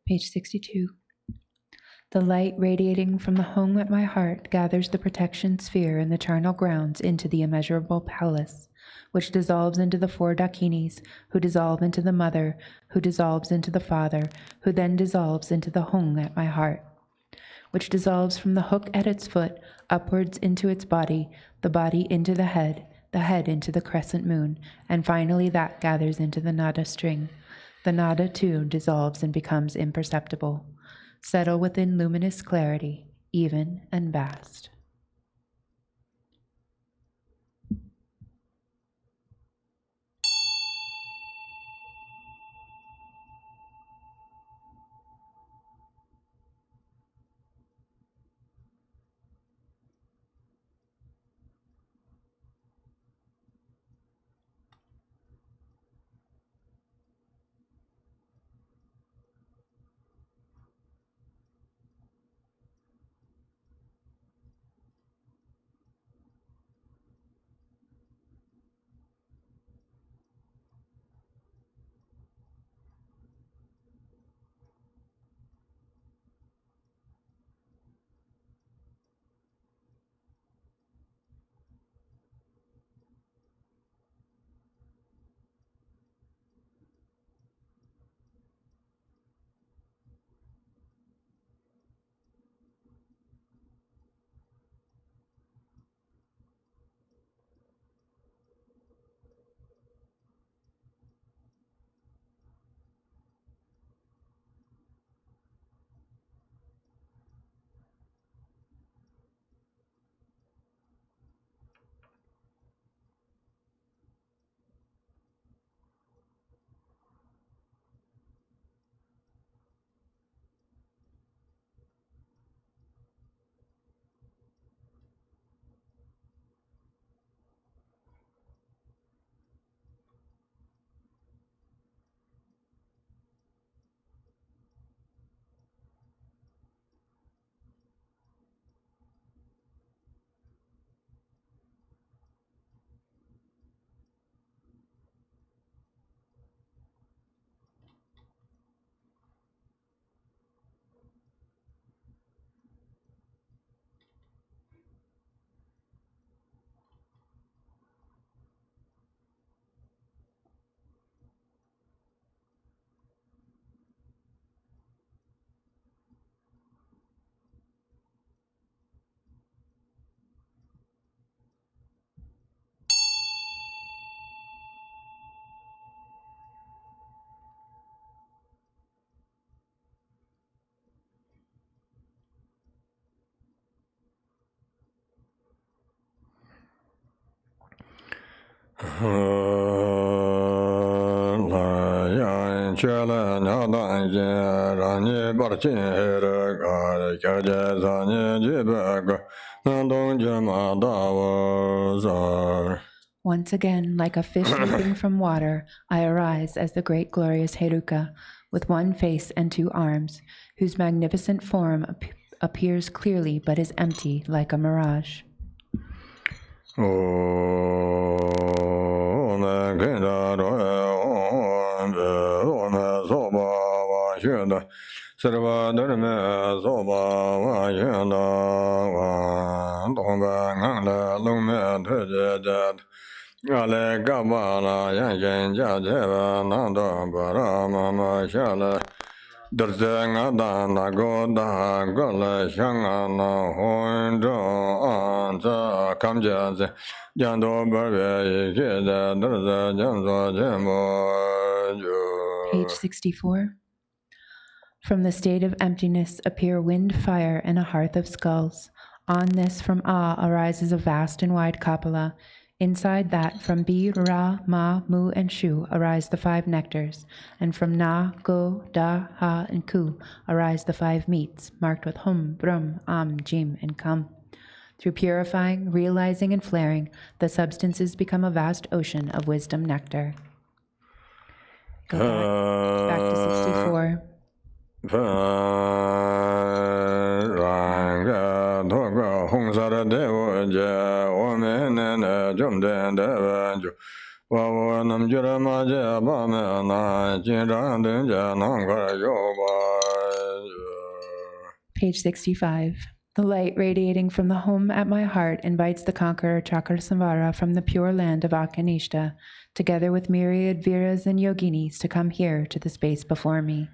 Page 62. The light radiating from the home at my heart gathers the protection sphere and the eternal grounds into the immeasurable palace, which dissolves into the 4 Dakinis, who dissolve into the mother, who dissolves into the father, who then dissolves into the home at my heart, which dissolves from the hook at its foot upwards into its body, the body into the head into the crescent moon, and finally that gathers into the nada string. The nada too dissolves and becomes imperceptible. Settle within luminous clarity, even and vast. Once again, like a fish leaping from water, I arise as the great glorious Heruka, with one face and 2 arms, whose magnificent form appears clearly but is empty like a mirage. Page 64. From the state of emptiness appear wind, fire, and a hearth of skulls. On this from A arises a vast and wide Kapala. Inside that from B, Ra, Ma, Mu, and Shu arise the 5 nectars, and from Na, Go, Da, Ha, and Ku arise the 5 meats, marked with Hum, Brum, Am, Jim, and Kam. Through purifying, realizing, and flaring, the substances become a vast ocean of wisdom nectar. Go back to 64. Page 65. The light radiating from the home at my heart invites the conqueror Cakrasamvara from the pure land of Akanishta, together with myriad Viras and Yoginis, to come here to the space before me.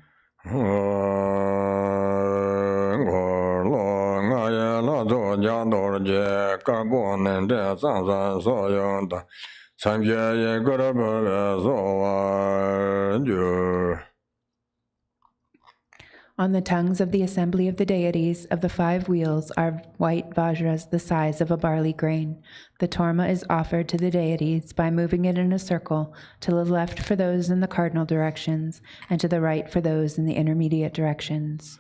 On the tongues of the assembly of the deities of the 5 wheels are white vajras the size of a barley grain. The Torma is offered to the deities by moving it in a circle, to the left for those in the cardinal directions, and to the right for those in the intermediate directions.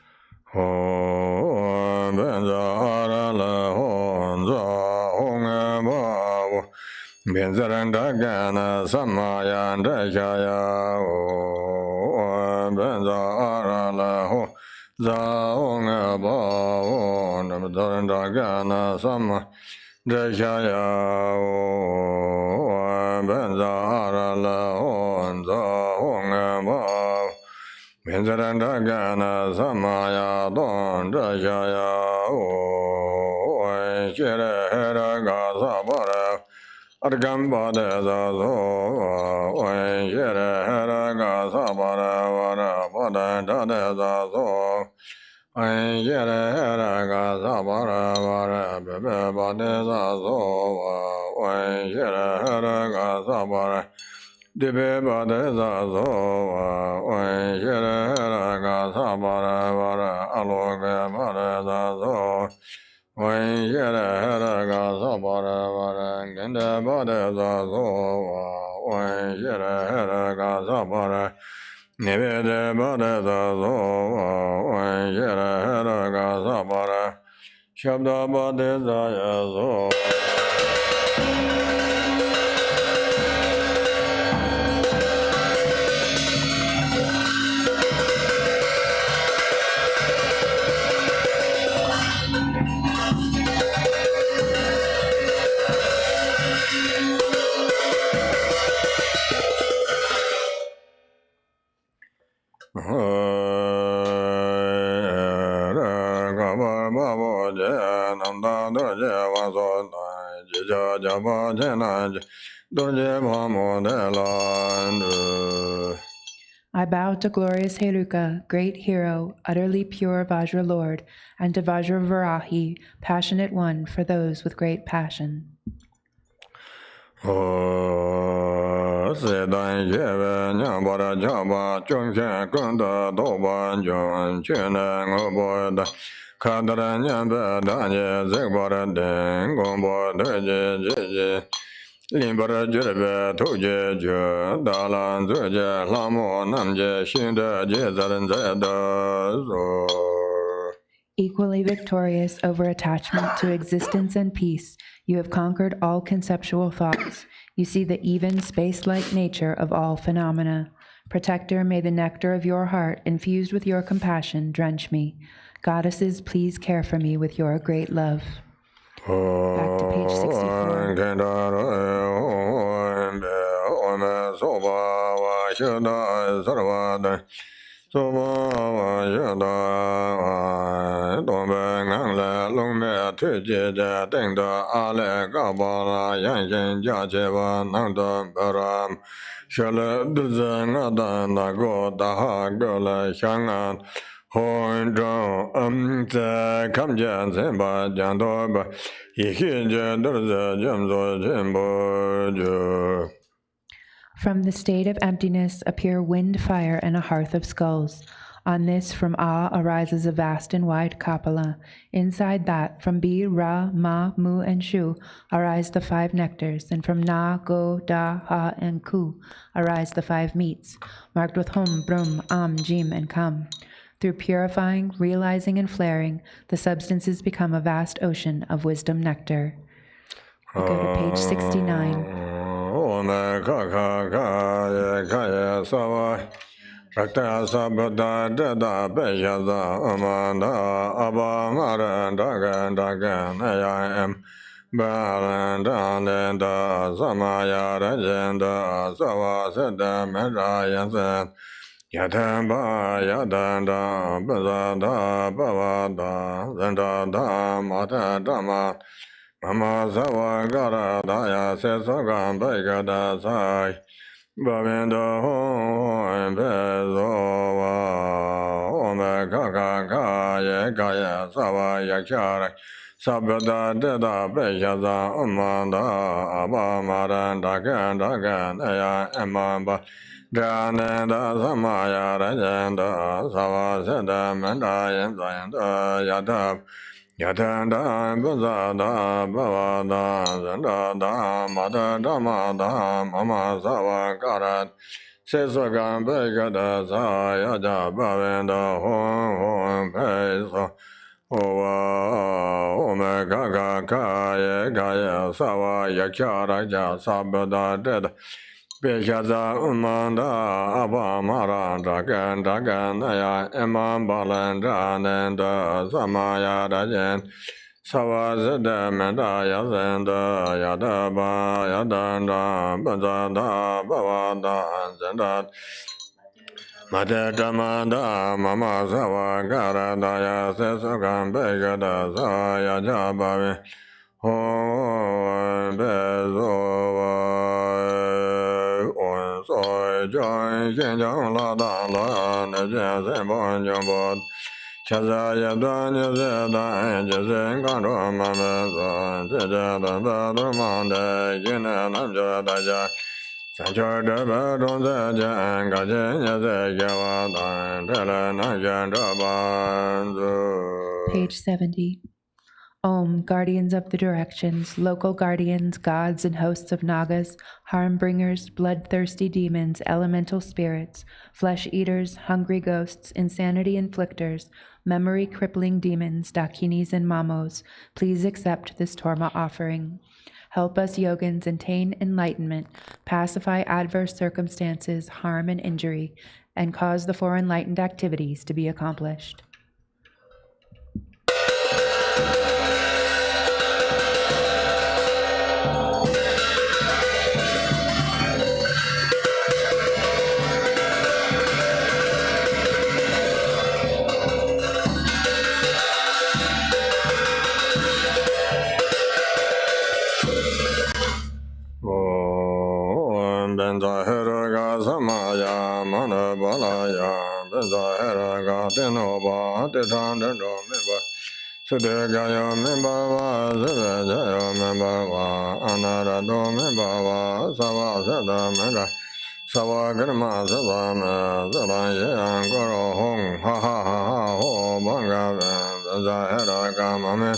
I bow to glorious Heruka, great hero, utterly pure Vajra Lord, and to Vajra Varahi, passionate one for those with great passion. Equally victorious over attachment to existence and peace, you have conquered all conceptual thoughts. You see the even space-like nature of all phenomena. Protector, may the nectar of your heart, infused with your compassion, drench me. Goddesses, please care for me with your great love. Back to page 64. From the state of emptiness appear wind, fire, and a hearth of skulls. On this, from Ah arises a vast and wide Kapala. Inside that, from Bi, Ra, Ma, Mu, and Shu, arise the 5 nectars, and from Na, Go, Da, Ha, and Ku arise the 5 meats, marked with Hum, Brum, Am, Jim, and Kam. Through purifying, realizing, and flaring, the substances become a vast ocean of wisdom nectar. We go to page 69. Mama Sawa Gara Daya Sesogan Begada Sai Babindo Hon Bezova Ome Kaka Kaya Kaya Sawa Yakara Sabada Deda Bejaza Amanda Abba Maran Dagan Dagan Aya Emamba Dhanenda Samaya Rajenda Sawa Seda Menda Yenzayenda Yadab Yatanda Buzada Bavada Zanda Mada Damada Mama Sawa Karat Sesagan Begada Sayada Bavenda Hon Peso Ova Omega Kaya Gaya Sawa Yakara Sabada Dead Bejaza Umanda Abba Mara Dagan Dagan Aya Eman Balanda Nenda Samaya Dajen Savazada Mendaya Zenda Yadaba Yadanda Bazada Bavada Zendat Madamanda Mama Sawa Gara Daya Sesogan Begada Saya Jabavi Hon Bezova Joy Kenjang La Da La Neja Zembon Jambon Chazaya Danya Zeda Jazen Gandro Mame Jaja Dada Mande Yina Namja Daja Sanchar Deba Don Zaja Gajen Yaze Yawa Tela Najan Drabanzu. Page 70. Om, guardians of the directions, local guardians, gods and hosts of Nagas, harm bringers, bloodthirsty demons, elemental spirits, flesh eaters, hungry ghosts, insanity inflictors, memory crippling demons, dakinis and mamos, please accept this Torma offering. Help us yogins attain enlightenment, pacify adverse circumstances, harm and injury, and cause the 4 enlightened activities to be accomplished. Benza Heraga Samaya Mana Balaya Benza Heraga Tenoba Tetanda Member Sudegaya Member Zevajaya Member Anara Do Member Sava Sada Mera Sava Grama Savama Zavaya Goro Hong Ha Ha Ha Ho Banga Benza Heraga Mame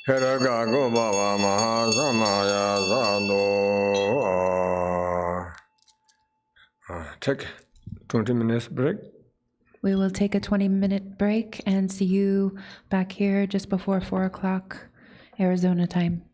Heraga Go Baba Maha Samaya Zado. Take 20 minutes break. We will take a 20-minute break and see you back here just before 4 o'clock Arizona time.